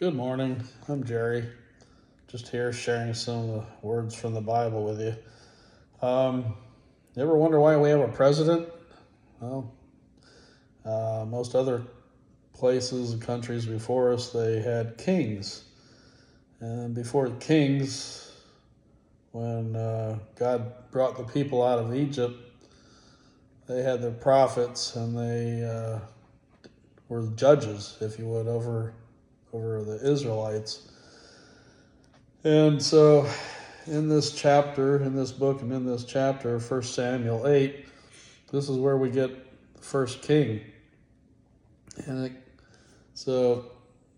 Good morning. I'm Jerry. Just here sharing some of the words from the Bible with you. You ever wonder why we have a president? Well, most other places and countries before us, they had kings. And before kings, when God brought the people out of Egypt, they had their prophets and they were judges, if you would, over the Israelites. And so in this chapter, in this book and in this chapter, 1 Samuel 8, this is where we get the first king. So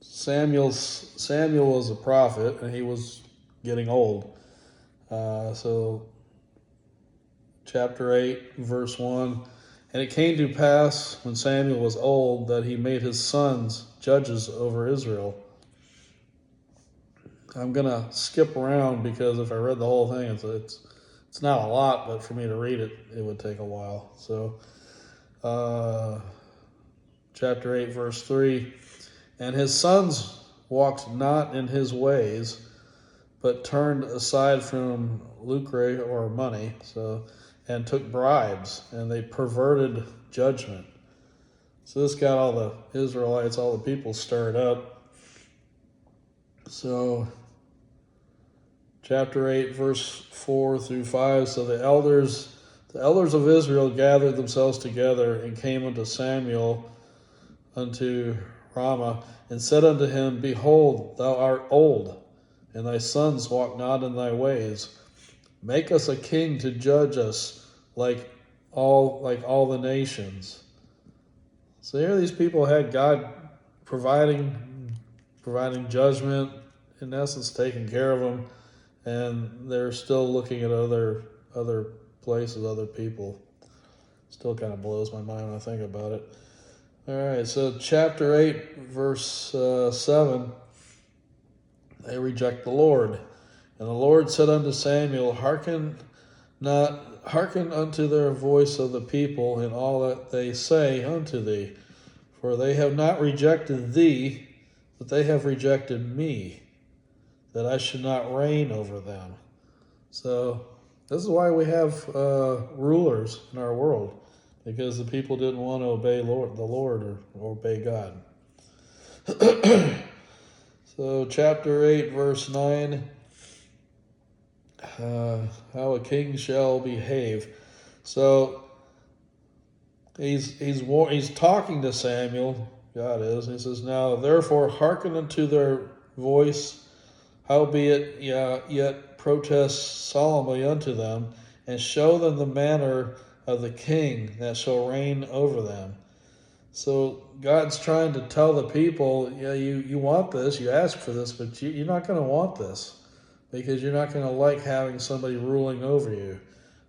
Samuel was a prophet, and he was getting old. So chapter 8, verse 1, and it came to pass when Samuel was old that he made his sons judges over Israel. I'm going to skip around because if I read the whole thing, it's not a lot, but for me to read it, it would take a while. So chapter 8, verse 3, and his sons walked not in his ways, but turned aside from lucre or money, and took bribes, and they perverted judgment. So this got all the Israelites, all the people stirred up. So chapter 8, verse 4 through 5, so the elders of Israel gathered themselves together and came unto Samuel unto Ramah, and said unto him, Behold, thou art old, and thy sons walk not in thy ways. Make us a king to judge us like all the nations. So here these people had God providing judgment, in essence taking care of them, and they're still looking at other places, other people. Still kind of blows my mind when I think about it. All right, so chapter 8, verse 7, they reject the Lord. And the Lord said unto Samuel, Hearken unto their voice of the people in all that they say unto thee. For they have not rejected thee, but they have rejected me, that I should not reign over them. So this is why we have rulers in our world, because the people didn't want to obey the Lord or obey God. So chapter 8, verse 9, how a king shall behave. So he's talking to Samuel, God is. He says, Now therefore hearken unto their voice, howbeit yet protest solemnly unto them, and show them the manner of the king that shall reign over them. So God's trying to tell the people, you want this, you ask for this, but you're not going to want this, because you're not going to like having somebody ruling over you.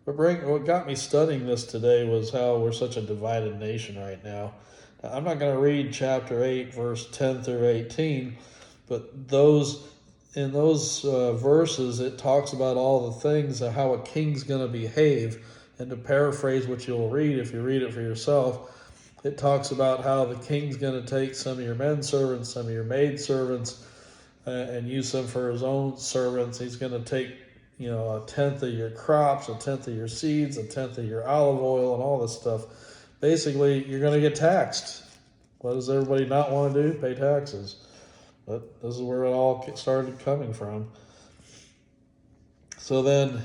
What got me studying this today was how we're such a divided nation right now. I'm not going to read chapter 8, verse 10 through 18, but in those verses, it talks about all the things of how a king's going to behave. And to paraphrase what you'll read, if you read it for yourself, it talks about how the king's going to take some of your men servants, some of your maid servants, and use them for his own servants. He's going to take, a tenth of your crops, a tenth of your seeds, a tenth of your olive oil, and all this stuff. Basically, you're going to get taxed. What does everybody not want to do? Pay taxes. But this is where it all started coming from. So then,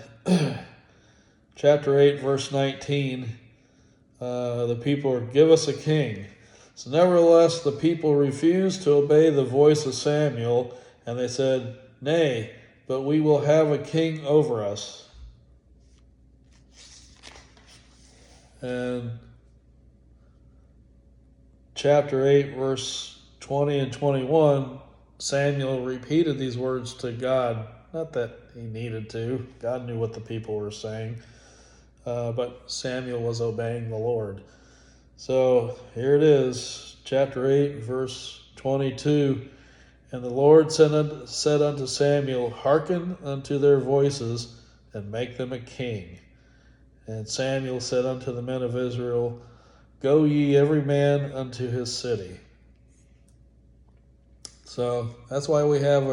chapter 8, verse 19, the people are, Give us a king. So nevertheless, the people refused to obey the voice of Samuel, and they said, Nay, but we will have a king over us. And chapter 8, verse 20 and 21, Samuel repeated these words to God. Not that he needed to. God knew what the people were saying. But Samuel was obeying the Lord. So here it is, chapter 8, verse 22. And the Lord said unto Samuel, Hearken unto their voices, and make them a king. And Samuel said unto the men of Israel, Go ye every man unto his city. So that's why we have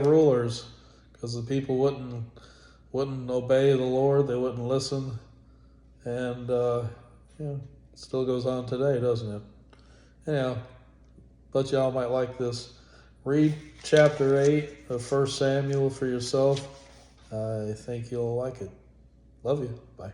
rulers, because the people wouldn't obey the Lord. They wouldn't listen, and it still goes on today, doesn't it? Anyhow, but y'all might like this. Read chapter 8 of 1 Samuel for yourself. I think you'll like it. Love you. Bye.